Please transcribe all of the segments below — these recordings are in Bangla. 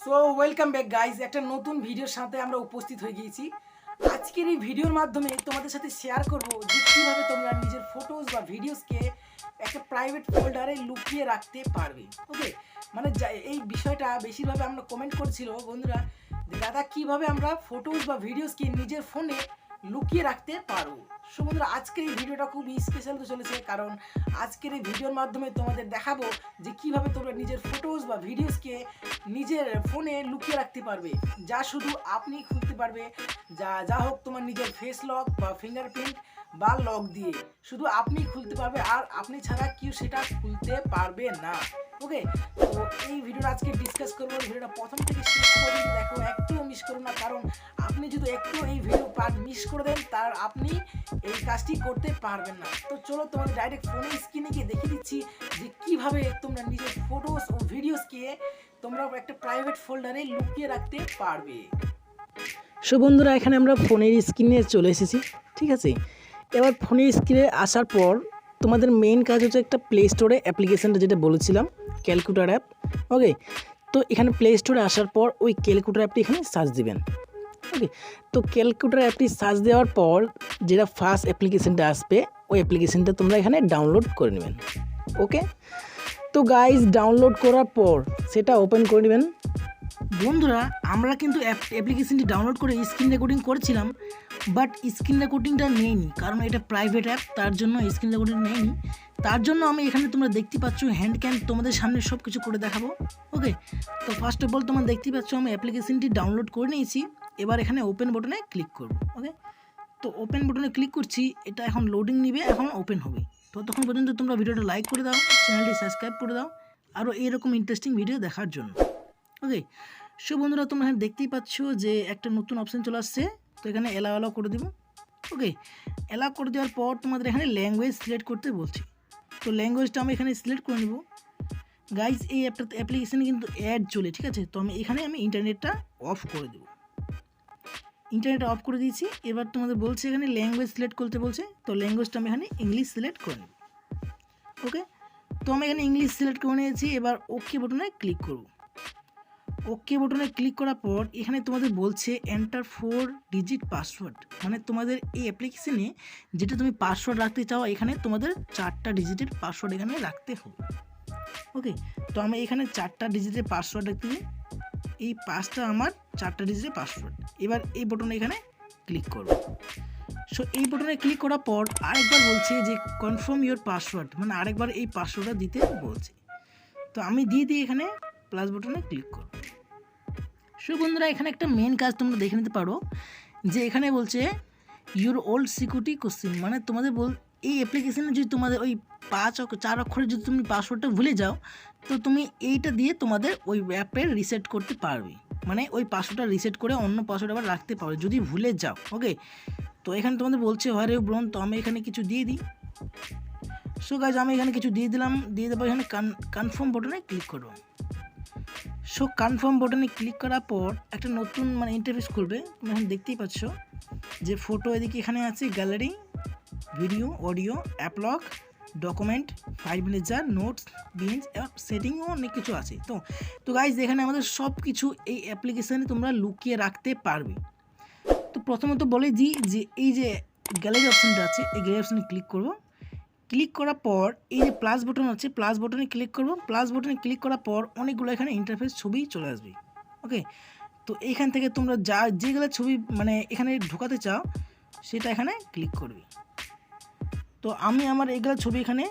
সো ওয়েলকাম ব্যাক গাইজ, একটা নতুন ভিডিওর সাথে আমরা উপস্থিত হয়ে গিয়েছি। আজকের এই ভিডিওর মাধ্যমে তোমাদের সাথে শেয়ার করব যে কীভাবে তোমরা নিজের ফটোজ বা ভিডিওসকে একটা প্রাইভেট ফোল্ডারে লুকিয়ে রাখতে পারবে। ওকে, মানে এই বিষয়টা বেশিরভাগ আমরা কমেন্ট করছিল বন্ধুরা যে দাদা কীভাবে আমরা ফটোজ বা ভিডিওসকে নিজের ফোনে লুকিয়ে রাখতে পারবো। সো বন্ধুরা, আজকের এই ভিডিওটা খুবই স্পেশাল তো চলেছে, কারণ আজকের এই ভিডিওর মাধ্যমে তোমাদের দেখাবো যে কীভাবে তোমরা নিজের ফটোজ বা ভিডিওসকে নিজের ফোনে লুকিয়ে রাখতে পারবে, যা শুধু আপনি খুলতে পারবে, যা হোক তোমার নিজের ফেস লক বা ফিঙ্গারপ্রিন্ট বা লক দিয়ে শুধু আপনি খুলতে পারবে, আর আপনি ছাড়া কেউ সেটা খুলতে পারবে না। ওকে, তো এই ভিডিওটা আজকে ডিসকাস করবো। ভিডিওটা প্রথম থেকে শেষ পর্যন্ত দেখো, একটুও মিস করো না, কারণ আপনি যদি একটু এই ভিডিও পার্ট মিস করে দেন তার আপনি এই কাজটি করতে পারবেন না। তো চলো তোমাদের ডাইরেক্ট ফোনের স্ক্রিনে গিয়ে দেখিয়ে দিচ্ছি যে কীভাবে তোমরা নিজের ফটোস ও ভিডিওসকে তোমরা একটা প্রাইভেট ফোল্ডারে লুকিয়ে রাখতে পারবে। সো বন্ধুরা, এখানে আমরা ফোনের স্ক্রিনে চলে এসেছি। ঠিক আছে, এবার ফোনের স্ক্রিনে আসার পর তোমাদের মেইন কাজ হচ্ছে একটা প্লে স্টোরে অ্যাপ্লিকেশানটা যেটা বলেছিলাম, ক্যালকুলেটর অ্যাপ। ওকে, তো এখানে প্লে স্টোরে আসার পর ওই ক্যালকুলেটর অ্যাপটি এখানে সার্চ দিবেন। ওকে, তো ক্যালকুলেটর অ্যাপটি সার্চ দেওয়ার পর যেটা ফার্স্ট অ্যাপ্লিকেশানটা আসবে ওই অ্যাপ্লিকেশানটা তোমরা এখানে ডাউনলোড করে নেবেন। ওকে, তো গাইজ ডাউনলোড করার পর সেটা ওপেন করে নেবেন। বন্ধুরা, আমরা কিন্তু অ্যাপ্লিকেশনটি ডাউনলোড করে স্ক্রিন রেকর্ডিং করেছিলাম, বাট স্ক্রিন রেকর্ডিংটা নেইনি, কারণ এটা প্রাইভেট অ্যাপ, তার জন্য স্ক্রিন রেকর্ডিং নেইনি। তার জন্য আমি এখানে তোমরা দেখতে পাচ্ছ হ্যান্ড ক্যাম তোমাদের সামনে সব কিছু করে দেখাবো। ওকে, তো ফার্স্ট অফ অল তোমরা দেখতে পাচ্ছ আমি অ্যাপ্লিকেশনটি ডাউনলোড করে নিয়েছি। এবার এখানে ওপেন বাটনে ক্লিক করব। ওকে, তো ওপেন বাটনে ক্লিক করছি, এটা এখন লোডিং নিবে, এখন ওপেন হবে। তো তখন পর্যন্ত তোমরা ভিডিওটা লাইক করে দাও, চ্যানেলটি সাবস্ক্রাইব করে দাও আরও এরকম ইন্টারেস্টিং ভিডিও দেখার জন্য। ওকে, সো বন্ধুরা, তোমরা এখানে দেখতেই পাচ্ছ যে একটা নতুন অপশান চলে আসছে। তো এখানে অ্যালাউ করে দেবো। ওকে, অ্যালাউ করে দেওয়ার পর তোমাদের এখানে ল্যাঙ্গুয়েজ সিলেক্ট করতে বলছি। তো ল্যাঙ্গুয়েজটা আমি এখানে সিলেক্ট করে নেব। গাইজ, এই অ্যাপ্লিকেশানে কিন্তু অ্যাড চলে, ঠিক আছে। তো এখানে আমি ইন্টারনেটটা অফ করে দেবো। ইন্টারনেটটা অফ করে দিয়েছি। এবার তোমাদের বলছে এখানে ল্যাঙ্গুয়েজ সিলেক্ট করতে বলছে। তো ল্যাঙ্গুয়েজটা আমি এখানে ইংলিশ সিলেক্ট করে নেব। ওকে, তো আমি এখানে ইংলিশ সিলেক্ট করে নিয়েছি। এবার ওকে বাটনে ক্লিক করব। ওকে বাটনে ক্লিক করার পর এখানে তোমাদের বলছে এন্টার 4 ডিজিট পাসওয়ার্ড, মানে তোমাদের এই অ্যাপ্লিকেশনে যেটা তুমি পাসওয়ার্ড রাখতে চাও এখানে তোমাদের 4টা ডিজিটের পাসওয়ার্ড এখানে রাখতে হবে। ওকে, তো আমি এখানে 4টা ডিজিটের পাসওয়ার্ড রাখতে দিই। এই 5টা আমার 4টা ডিজিটের পাসওয়ার্ড। এবার এই বাটনে এখানে ক্লিক করব। সো এই বাটনে ক্লিক করার পর আরেকবার বলছে যে কনফার্ম ইওর পাসওয়ার্ড, মানে আরেকবার এই পাসওয়ার্ডটা দিতে বলছে। তো আমি দিয়ে দিই, এখানে প্লাস বাটনে ক্লিক করব। সো বন্ধুরা, এখানে একটা মেন কাজ তোমরা দেখে নিতে পারো যে এখানে বলছে ইউর ওল্ড সিকিউরিটি কোশ্চেন, মানে তোমাদের এই অ্যাপ্লিকেশানে যদি তোমাদের ওই 4 অক্ষরে যদি তুমি পাসওয়ার্ডটা ভুলে যাও, তো তুমি এইটা দিয়ে তোমাদের ওই অ্যাপের রিসেট করতে পারবে, মানে ওই পাসওয়ার্ডটা রিসেট করে অন্য পাসওয়ার্ড আবার রাখতে পারবে যদি ভুলে যাও। ওকে, তো এখানে তোমাদের বলছে হোয়ার ইউ ব্রন, তো আমি এখানে কিছু দিয়ে দিই। সো গাইজ, আমি এখানে কিছু দিয়ে দিলাম। দিয়ে দেবো এখানে কনফার্ম বাটনে ক্লিক করবো। সো কনফার্ম বাটনে ক্লিক করার পর একটা নতুন মানে ইন্টারফেস খুলবে। তুমি এখন দেখতেই পাচ্ছ যে ফটো এদিকে এখানে আছে, gallery, video, audio, app lock, document, file manager, notes, bins, সেটিংও অনেক কিছু আছে। তো গাইজ, এখানে আমাদের সব কিছু এই অ্যাপ্লিকেশানে তোমরা লুকিয়ে রাখতে পারবে। তো প্রথমত বলে দিই যে এই যে গ্যালারি অপশানটা আছে, এই গ্যালারি অপশানে ক্লিক করবো। ক্লিক করার পর এই যে প্লাস বাটন আছে, প্লাস বাটনে ক্লিক করব। প্লাস বাটনে ক্লিক করার পর অনেকগুলো এখানে ইন্টারফেস ছবি চলে আসবে। ওকে, তো এইখান থেকে তোমরা যেগুলো ছবি মানে এখানে ঢোকাতে চাও সেটা এখানে ক্লিক করবে। তো আমি আমার এইগুলো ছবি এখানে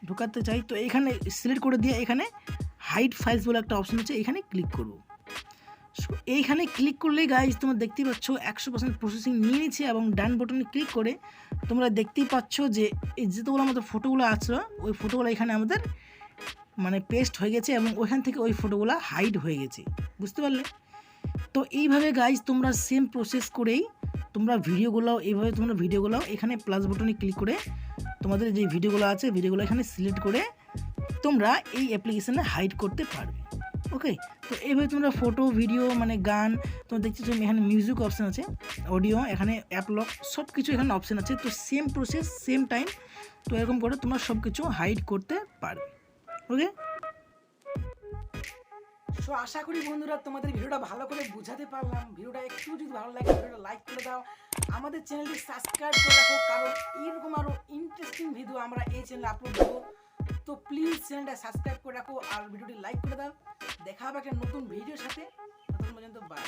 ঢোকাতে চাই, তো এখানে সিলেক্ট করে দিয়ে এখানে হাইড ফাইলস বলে একটা অপশন আছে, এখানে ক্লিক করব। এইখানে ক্লিক করলেই গাইজ তোমরা দেখতেই পাচ্ছ 100% প্রসেসিং নিয়ে নিচ্ছে, এবং ডান বাটনে ক্লিক করে তোমরা দেখতেই পাচ্ছ যে এই যেগুলো আমাদের ফটোগুলো আছে ওই ফটোগুলো এখানে আমাদের মানে পেস্ট হয়ে গেছে, এবং ওইখান থেকে ওই ফটোগুলো হাইড হয়ে গেছে। বুঝতে পারলে? তো এইভাবে গাইজ তোমরা সেম প্রসেস করেই তোমরা ভিডিওগুলো এখানে প্লাস বাটনে ক্লিক করে তোমাদের যে ভিডিওগুলো আছে ভিডিওগুলো এখানে সিলেক্ট করে তোমরা এই অ্যাপ্লিকেশানে হাইড করতে পারবে। ওকে, তো এইভাবে তোমরা ফটো, ভিডিও, মানে গান, তোমরা দেখছো এখানে মিউজিক অপশান আছে, অডিও, এখানে অ্যাপলক, সব কিছু এখানে অপশান আছে। তো সেম প্রসেস, সেম টাইম, তো এরকম করে তোমরা সব কিছু হাইড করতে পারবে। ওকে, সো আশা করি বন্ধুরা তোমাদের ভিডিওটা ভালো করে বুঝাতে পারলাম। ভিডিওটা একটু যদি ভালো লাগে ভিডিওটা লাইক করে দাও, আমাদের চ্যানেলটি সাবস্ক্রাইব করে রাখো, কারণ এরকম আরও ইন্টারেস্টিং ভিডিও আমরা এই চ্যানেলে আপলোড দেবো। তো প্লিজ চ্যানেলটা সাবস্ক্রাইব করে রাখো আর ভিডিওটি লাইক করে দাও। দেখা হবে একটা নতুন ভিডিওর সাথে, ততক্ষণ পর্যন্ত বাই।